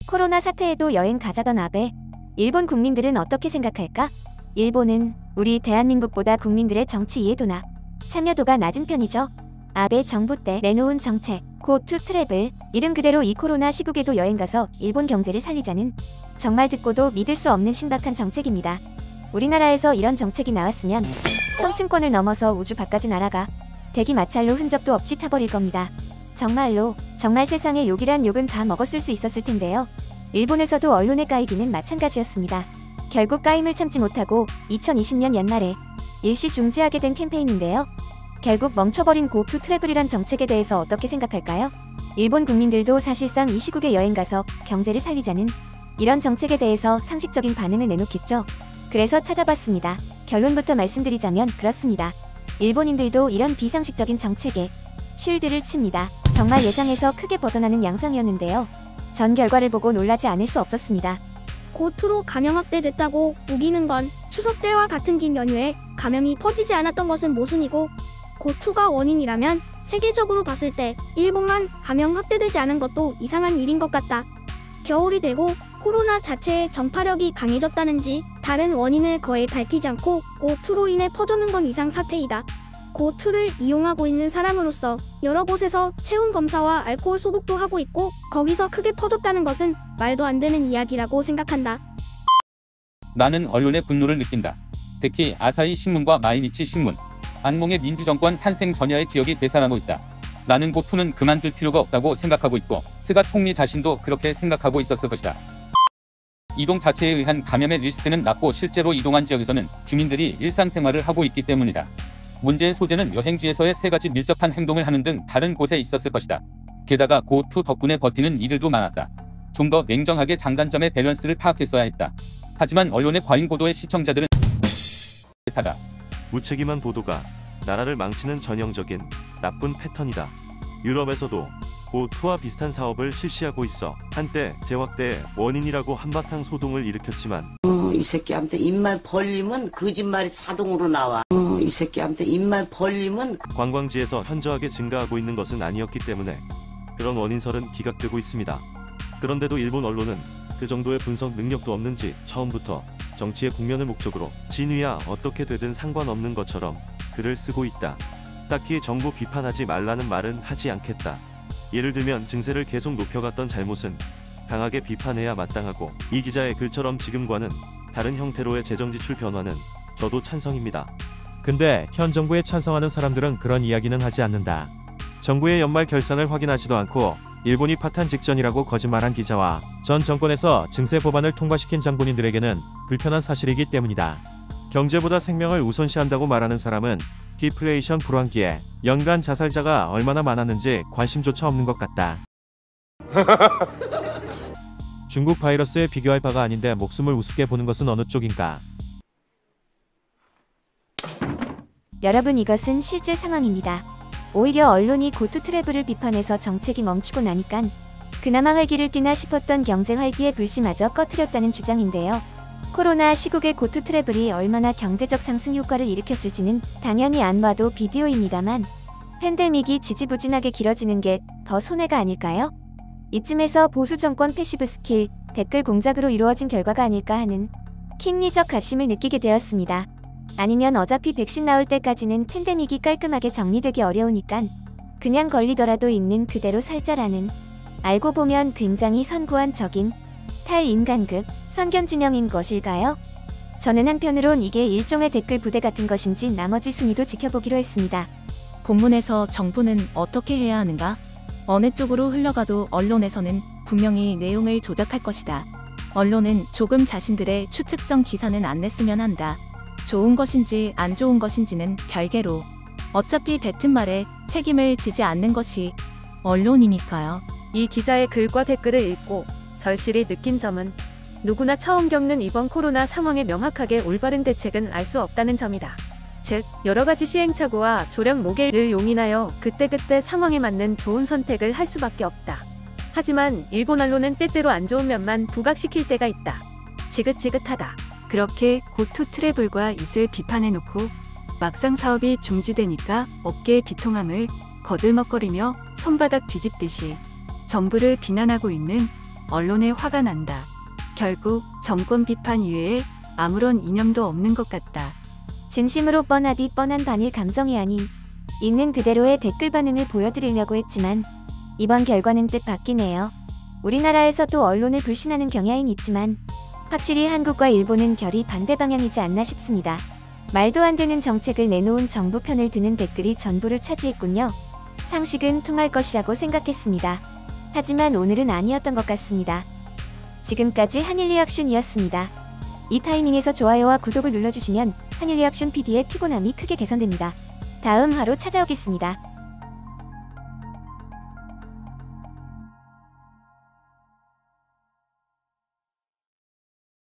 코로나 사태에도 여행 가자던 아베. 일본 국민들은 어떻게 생각할까? 일본은 우리 대한민국보다 국민들의 정치 이해도나 참여도가 낮은 편이죠. 아베 정부 때 내놓은 정책 고 투 트래블, 이름 그대로 이 코로나 시국에도 여행가서 일본 경제를 살리자는 정말 듣고도 믿을 수 없는 신박한 정책입니다. 우리나라에서 이런 정책이 나왔으면 성층권을 넘어서 우주 밖까지 날아가 대기 마찰로 흔적도 없이 타버릴 겁니다. 정말 세상에 욕이란 욕은 다 먹었을 수 있었을 텐데요. 일본에서도 언론의 까이기는 마찬가지였습니다. 결국 까임을 참지 못하고 2020년 연말에 일시 중지하게 된 캠페인인데요. 결국 멈춰버린 고 투 트래블이란 정책에 대해서 어떻게 생각할까요? 일본 국민들도 사실상 이 시국에 여행가서 경제를 살리자는 이런 정책에 대해서 상식적인 반응을 내놓겠죠. 그래서 찾아봤습니다. 결론부터 말씀드리자면 그렇습니다. 일본인들도 이런 비상식적인 정책에 쉴드를 칩니다. 정말 예상에서 크게 벗어나는 양상이었는데요. 전 결과를 보고 놀라지 않을 수 없었습니다. 고투로 감염 확대됐다고 우기는 건 추석 때와 같은 긴 연휴에 감염이 퍼지지 않았던 것은 모순이고, 고투가 원인이라면 세계적으로 봤을 때 일본만 감염 확대되지 않은 것도 이상한 일인 것 같다. 겨울이 되고 코로나 자체의 전파력이 강해졌다는지 다른 원인을 거의 밝히지 않고 고투로 인해 퍼져는 건 이상 사태이다. 고투를 이용하고 있는 사람으로서 여러 곳에서 체온 검사와 알코올 소독도 하고 있고 거기서 크게 퍼졌다는 것은 말도 안 되는 이야기라고 생각한다. 나는 언론의 분노를 느낀다. 특히 아사히 신문과 마이니치 신문. 안몽의 민주정권 탄생 전야의 기억이 되살아나고 있다. 나는 고투는 그만둘 필요가 없다고 생각하고 있고 스가 총리 자신도 그렇게 생각하고 있었을 것이다. 이동 자체에 의한 감염의 리스크는 낮고 실제로 이동한 지역에서는 주민들이 일상생활을 하고 있기 때문이다. 문제의 소재는 여행지에서의 세 가지 밀접한 행동을 하는 등 다른 곳에 있었을 것이다. 게다가 고투 덕분에 버티는 이들도 많았다. 좀 더 냉정하게 장단점의 밸런스를 파악했어야 했다. 하지만 언론의 과잉 보도에 시청자들은 하다. 무책임한 보도가 나라를 망치는 전형적인 나쁜 패턴이다. 유럽에서도 고투와 비슷한 사업을 실시하고 있어 한때 재확대의 원인이라고 한바탕 소동을 일으켰지만 이 새끼한테 입만 벌리면 거짓말이 자동으로 나와. 이 새끼한테 입만 벌리면 관광지에서 현저하게 증가하고 있는 것은 아니었기 때문에 그런 원인설은 기각되고 있습니다. 그런데도 일본 언론은 그 정도의 분석 능력도 없는지 처음부터 정치의 국면을 목적으로 진위야 어떻게 되든 상관없는 것처럼 글을 쓰고 있다. 딱히 정부 비판하지 말라는 말은 하지 않겠다. 예를 들면 증세를 계속 높여갔던 잘못은 강하게 비판해야 마땅하고, 이 기자의 글처럼 지금과는 다른 형태로의 재정지출 변화는 저도 찬성입니다. 근데 현 정부에 찬성하는 사람들은 그런 이야기는 하지 않는다. 정부의 연말 결산을 확인하지도 않고 일본이 파탄 직전이라고 거짓말한 기자와 전 정권에서 증세 법안을 통과시킨 장본인들에게는 불편한 사실이기 때문이다. 경제보다 생명을 우선시한다고 말하는 사람은 디플레이션 불황기에 연간 자살자가 얼마나 많았는지 관심조차 없는 것 같다. 중국 바이러스에 비교할 바가 아닌데 목숨을 우습게 보는 것은 어느 쪽인가? 여러분, 이것은 실제 상황입니다. 오히려 언론이 고투 트래블을 비판해서 정책이 멈추고 나니깐 그나마 활기를 띠나 싶었던 경제 활기의 불씨마저 꺼트렸다는 주장인데요. 코로나 시국의 고투 트래블이 얼마나 경제적 상승 효과를 일으켰을지는 당연히 안 봐도 비디오입니다만, 팬데믹이 지지부진하게 길어지는 게 더 손해가 아닐까요? 이쯤에서 보수 정권 패시브 스킬, 댓글 공작으로 이루어진 결과가 아닐까 하는 킹리적 가심을 느끼게 되었습니다. 아니면 어차피 백신 나올 때까지는 팬데믹이 깔끔하게 정리되기 어려우니깐 그냥 걸리더라도 있는 그대로 살자라는, 알고 보면 굉장히 선구한 적인 탈인간급 선견지명인 것일까요? 저는 한편으론 이게 일종의 댓글 부대 같은 것인지 나머지 순위도 지켜보기로 했습니다. 본문에서 정부는 어떻게 해야 하는가? 어느 쪽으로 흘러가도 언론에서는 분명히 내용을 조작할 것이다. 언론은 조금 자신들의 추측성 기사는 안 냈으면 한다. 좋은 것인지 안 좋은 것인지는 별개로 어차피 뱉은 말에 책임을 지지 않는 것이 언론이니까요. 이 기자의 글과 댓글을 읽고 절실히 느낀 점은 누구나 처음 겪는 이번 코로나 상황에 명확하게 올바른 대책은 알 수 없다는 점이다. 즉, 여러가지 시행착오와 조력 모계를 용인하여 그때그때 상황에 맞는 좋은 선택을 할 수밖에 없다. 하지만 일본 언론은 때때로 안 좋은 면만 부각시킬 때가 있다. 지긋지긋하다. 그렇게 고투 트래블과 이슬 비판해놓고 막상 사업이 중지되니까 업계의 비통함을 거들먹거리며 손바닥 뒤집듯이 정부를 비난하고 있는 언론에 화가 난다. 결국 정권 비판 이외에 아무런 이념도 없는 것 같다. 진심으로 뻔하디 뻔한 반일 감정이 아닌 있는 그대로의 댓글 반응을 보여드리려고 했지만 이번 결과는 뜻밖이네요. 우리나라에서도 언론을 불신하는 경향은 있지만 확실히 한국과 일본은 결이 반대 방향이지 않나 싶습니다. 말도 안 되는 정책을 내놓은 정부 편을 드는 댓글이 전부를 차지했군요. 상식은 통할 것이라고 생각했습니다. 하지만 오늘은 아니었던 것 같습니다. 지금까지 한일리액션이었습니다. 이 타이밍에서 좋아요와 구독을 눌러주시면 한일리액션 PD의 피곤함이 크게 개선됩니다. 다음 화로 찾아오겠습니다.